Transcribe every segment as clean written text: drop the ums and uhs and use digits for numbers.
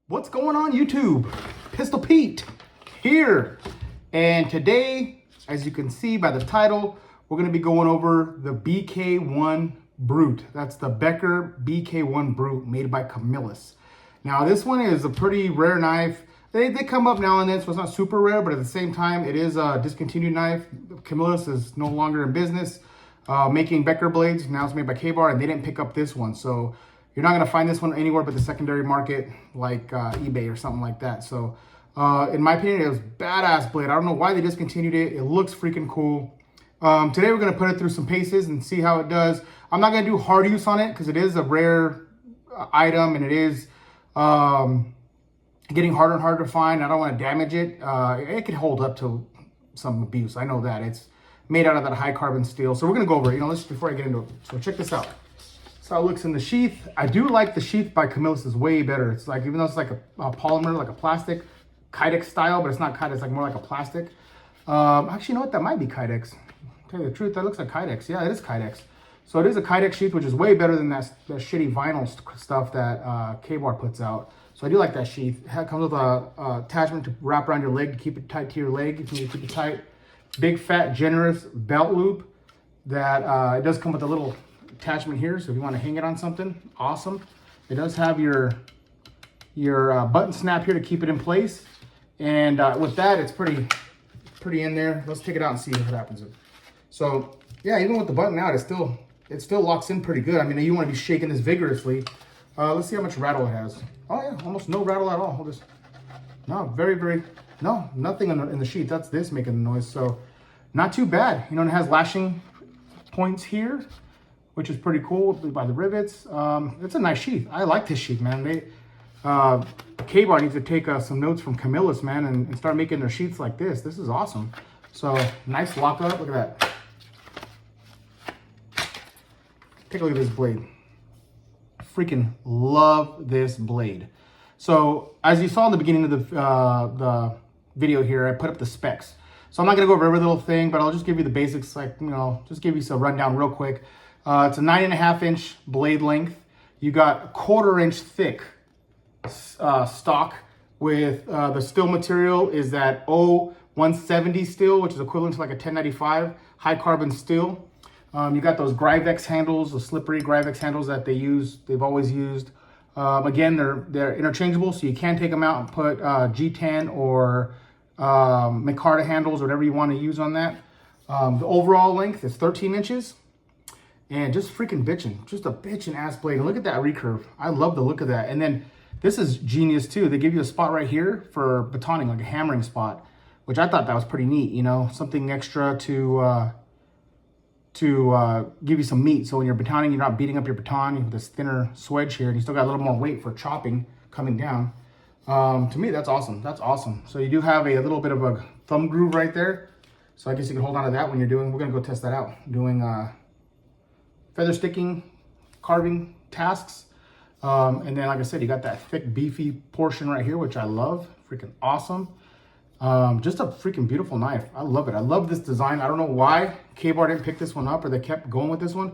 What's going on YouTube? Pistol Pete here. And today, as you can see by the title, we're going to be going over the BK1 Brute. That's the Becker BK1 Brute made by Camillus. Now this one is a pretty rare knife. They come up now and then, so it's not super rare, but at the same time, it is a discontinued knife. Camillus is no longer in business making Becker blades. Now it's made by K-Bar, and they didn't pick up this one. So you're not going to find this one anywhere but the secondary market, like eBay or something like that. So in my opinion, it was badass blade. I don't know why they discontinued it. It looks freaking cool. Today we're going to put it through some paces and see how it does. I'm not going to do hard use on it because it is a rare item, and it is getting harder and harder to find. I don't want to damage it. It could hold up to some abuse. I know that. It's made out of that high carbon steel. So we're going to go over it, let's before I get into it. So check this out. That's how it looks in the sheath. I do like the sheath by Camillus is way better. It's like, even though it's like a polymer, like a plastic, Kydex style, but it's not Kydex, it's like more like a plastic. Actually, you know what? That might be Kydex. To tell you the truth, that looks like Kydex. Yeah, it is Kydex. So it is a Kydex sheath, which is way better than that shitty vinyl stuff that K-Bar puts out. So I do like that sheath. It comes with a attachment to wrap around your leg to keep it tight to your leg if you need to keep it tight. Big, fat, generous belt loop that it does come with a little attachment here. So if you want to hang it on something, awesome. It does have your button snap here to keep it in place. And with that, it's pretty in there. Let's take it out and see what happens. So yeah, even with the button out, it still locks in pretty good. I mean, you want to be shaking this vigorously. Let's see how much rattle it has. Oh yeah, almost no rattle at all. Hold this. No, no, nothing in the sheath. That's this making the noise. So not too bad. And it has lashing points here, which is pretty cool by the rivets. It's a nice sheath. I like this sheath, man. K-Bar needs to take some notes from Camillus, man, and start making their sheaths like this. This is awesome. So nice lockup. Look at that. Take a look at this blade. Freaking love this blade. So as you saw in the beginning of the video here, I put up the specs. So I'm not gonna go over every little thing, but I'll just give you the basics, like, just give you some rundown real quick. It's a 9.5-inch blade length. You got 1/4 inch thick stock with the steel material is that 170 steel, which is equivalent to like a 1095 high carbon steel. You got those Gryvex handles, the slippery Gryvex handles that they've always used. Again, they're interchangeable, so you can take them out and put G10 or micarta handles, or whatever you want to use on that. The overall length is 13 inches. And just freaking bitching. Just a bitchin' ass blade. And look at that recurve. I love the look of that. And then this is genius too. They give you a spot right here for batoning, like a hammering spot, which I thought that was pretty neat, something extra to give you some meat. So when you're batoning, you're not beating up your baton. You have this thinner swedge here, and you still got a little more weight for chopping coming down. To me, that's awesome. That's awesome. So you do have a little bit of a thumb groove right there. So I guess you can hold on to that when we're going to go test that out. Doing feather sticking, carving tasks. And then, like I said, you got that thick, beefy portion right here, which I love. Freaking awesome. Just a freaking beautiful knife. I love it. I love this design. I don't know why K-Bar didn't pick this one up, or they kept going with this one.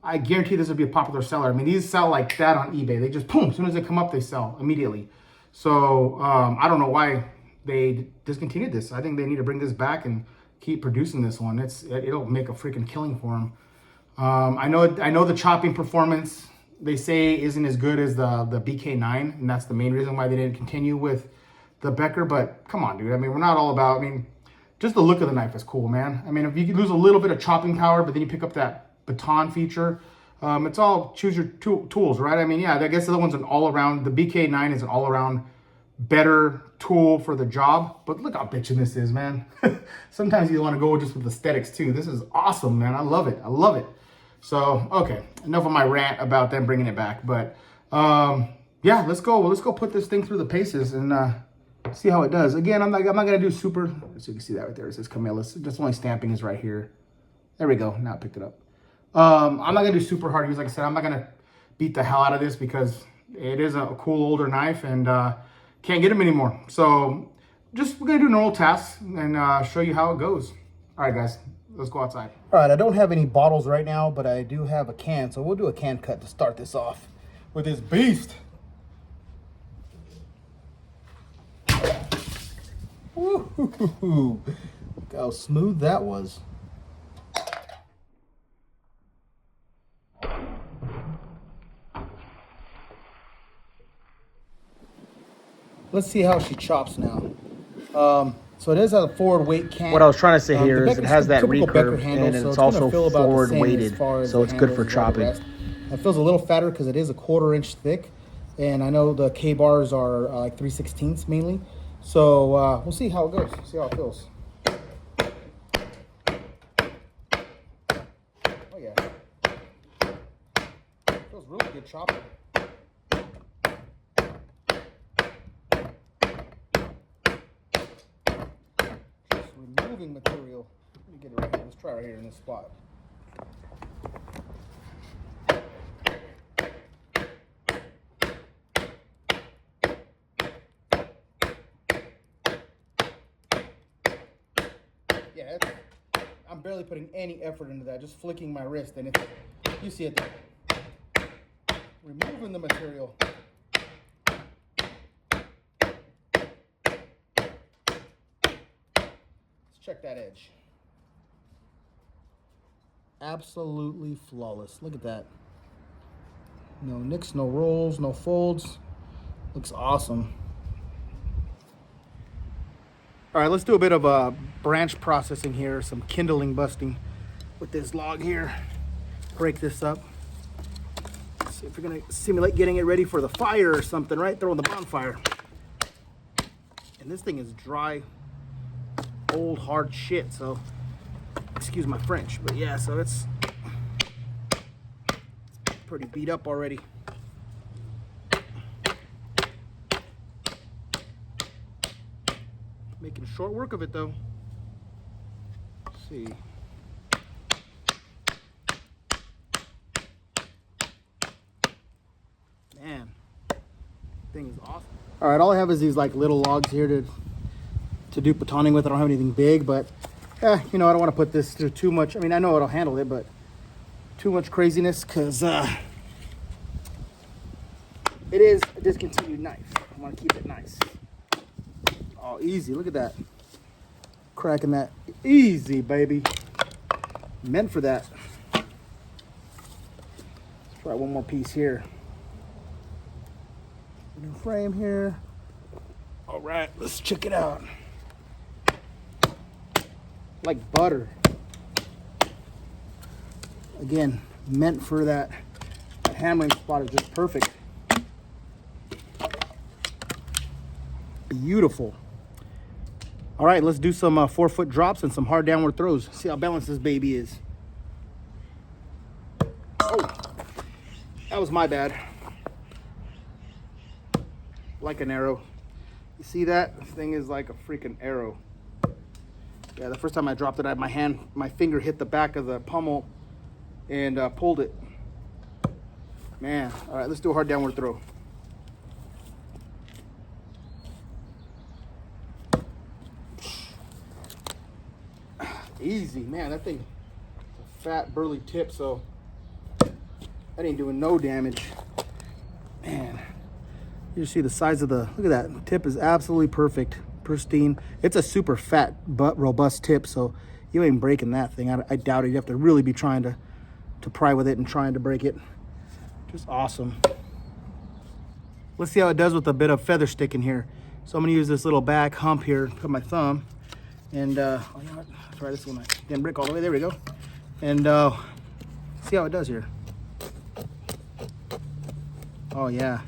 I guarantee this would be a popular seller. I mean, these sell like that on eBay. They just, boom, as soon as they come up, they sell immediately. So I don't know why they discontinued this. I think they need to bring this back and keep producing this one. It'll make a freaking killing for them. I know the chopping performance, they say, isn't as good as the BK9, and that's the main reason why they didn't continue with the Becker. But come on, dude. I mean, we're not all about, just the look of the knife is cool, man. I mean, if you lose a little bit of chopping power, but then you pick up that baton feature, it's all choose your tools, right? I mean, yeah, I guess the other one's an all-around, the BK9 is an all-around better tool for the job. But look how bitchin' this is, man. Sometimes you want to go just with aesthetics too. This is awesome, man. I love it. I love it. So, okay, enough of my rant about them bringing it back. But yeah, let's go put this thing through the paces and see how it does. Again, I'm not gonna do super. So you can see that right there. It says Camillus. Just only stamping is right here. There we go. Now I picked it up. I'm not gonna do super hard use. Like I said, I'm not gonna beat the hell out of this because it is a cool older knife and can't get them anymore. So we're gonna do normal tasks and show you how it goes. All right, guys, let's go outside. All right, I don't have any bottles right now, but I do have a can, so we'll do a can cut to start this off with this beast. Woo-hoo-hoo-hoo. Look how smooth that was. Let's see how she chops now. So it is a forward weight cam. What I was trying to say here is it has that recurve handle, and so it's also feel about forward the same weighted, as far as so the it's good for handles as all the chopping. rest. It feels a little fatter because it is a 1/4 inch thick, and I know the K bars are like 3/16 mainly. So we'll see how it goes. See how it feels. Oh yeah, feels really good chopping. Removing material. Let me get it right here. Let's try right here in this spot. Yeah, I'm barely putting any effort into that. Just flicking my wrist, and you see it there. Removing the material. Check that edge. Absolutely flawless. Look at that. No nicks, no rolls, no folds. Looks awesome. All right, let's do a bit of branch processing here, some kindling busting with this log here. Break this up. See if we're gonna simulate getting it ready for the fire or something, right? Throw in the bonfire. And this thing is dry, old hard shit, so excuse my French, but yeah, so it's pretty beat up already. Making short work of it though. Let's see. Man, thing is awesome. All right, all I have is these like little logs here to do batoning with. I don't have anything big, but you know, I don't want to put this through too much. I mean, I know it'll handle it, but too much craziness because it is a discontinued knife. I want to keep it nice. Oh, easy. Look at that. Cracking that. Easy, baby. Meant for that. Let's try one more piece here. New frame here. All right, let's check it out. Like butter. Again, meant for that. That hammering spot is just perfect. Beautiful. All right, let's do some 4-foot drops and some hard downward throws. See how balanced this baby is. Oh, that was my bad. Like an arrow. You see that? This thing is like a freaking arrow. Yeah, the first time I dropped it, I had my finger hit the back of the pommel and pulled it. Man, all right, let's do a hard downward throw. Easy, man, that thing, a fat burly tip, so that ain't doing no damage. Man, you see the size of the, look at that, tip is absolutely perfect, pristine. It's a super fat but robust tip, so you ain't breaking that thing. I doubt it. You have to really be trying to pry with it and trying to break it. Just awesome. Let's see how it does with a bit of feather stick in here. So I'm gonna use this little back hump here, put my thumb, and oh, you know what? Try this one. I didn't break all the way. There we go. And see how it does here. Oh yeah,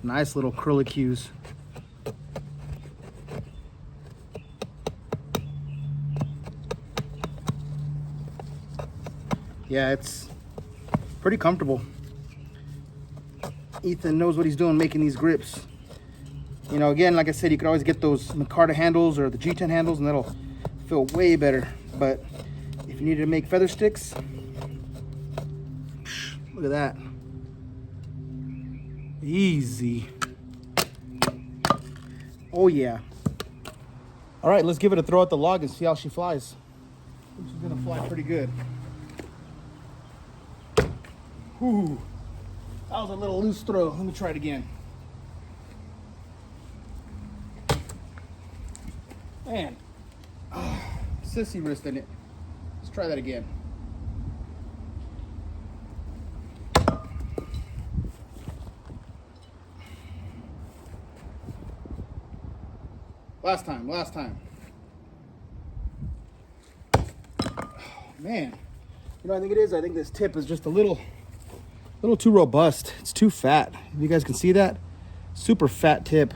nice little curlicues. Yeah, it's pretty comfortable. Ethan knows what he's doing making these grips. You know, again, like I said, you could always get those Micarta handles or the G10 handles, and that'll feel way better. But if you need to make feather sticks, look at that. Easy. Oh yeah. All right, let's give it a throw at the log and see how she flies. She's gonna fly pretty good. Whew. That was a little loose throw. Let me try it again. Man, sissy wrist in it. Let's try that again. Last time. Oh, man, you know, I think it is. I think this tip is just a little too robust. It's too fat. You guys can see that? Super fat tip.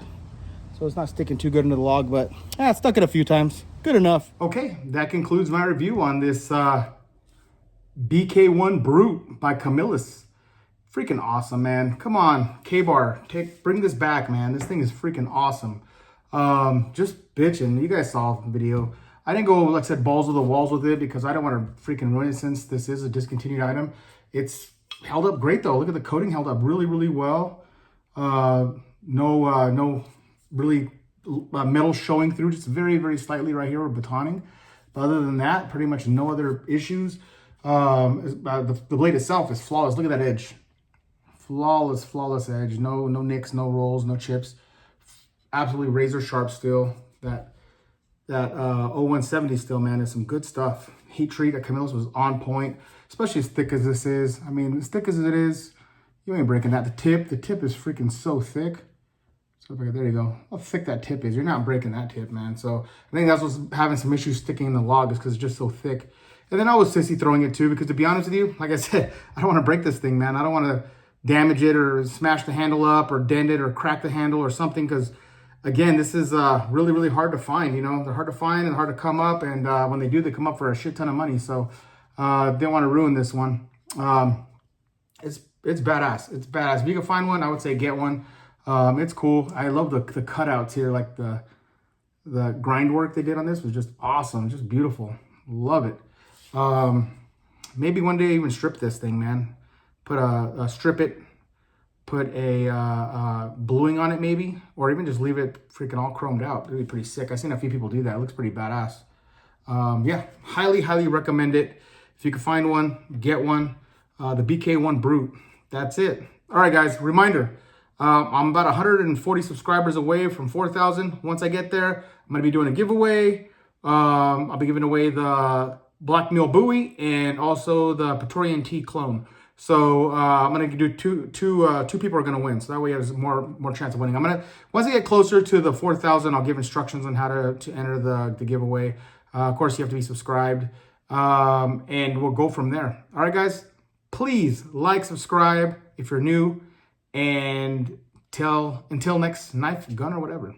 So it's not sticking too good into the log, but it stuck it a few times. Good enough. Okay, that concludes my review on this BK1 Brute by Camillus. Freaking awesome, man. Come on, K-Bar, bring this back, man. This thing is freaking awesome. Just bitching. You guys saw the video. I didn't go, like I said, balls to the walls with it because I don't want to freaking ruin it since this is a discontinued item. It's held up great though. Look at the coating, held up really, really well. No really metal showing through, just very, very slightly right here with batoning. But other than that, pretty much no other issues. The blade itself is flawless. Look at that edge. Flawless edge. No nicks, no rolls, no chips. Absolutely razor sharp steel. That 0170 steel, man, is some good stuff. Heat treat at Camillus was on point, especially as thick as this is. I mean, as thick as it is, you ain't breaking that. The tip is freaking so thick. So there you go. How thick that tip is. You're not breaking that tip, man. So I think that's what's having some issues sticking in the log, is because it's just so thick. And then I was sissy throwing it too, because to be honest with you, like I said, I don't want to break this thing, man. I don't want to damage it or smash the handle up or dent it or crack the handle or something, because again, this is really, really hard to find. You know, they're hard to find and hard to come up. And when they do, they come up for a shit ton of money. So didn't want to ruin this one. It's badass. It's badass. If you can find one, I would say get one. It's cool. I love the cutouts here. Like the grind work they did on this was just awesome. Just beautiful. Love it. Maybe one day even strip this thing, man. Put strip it. Put a bluing on it maybe, or even just leave it freaking all chromed out. It'd be pretty sick. I've seen a few people do that. It looks pretty badass. Yeah, highly recommend it. If you can find one, get one. The BK1 Brute. That's it. All right, guys, reminder. I'm about 140 subscribers away from 4,000. Once I get there, I'm going to be doing a giveaway. I'll be giving away the Black Mule Buoy and also the Praetorian T clone. So I'm gonna do two people are gonna win. So that way there's more chance of winning. Once I get closer to the 4,000, I'll give instructions on how to enter the giveaway. Of course, you have to be subscribed, and we'll go from there. All right, guys, please like, subscribe if you're new, and until next knife, gun, or whatever.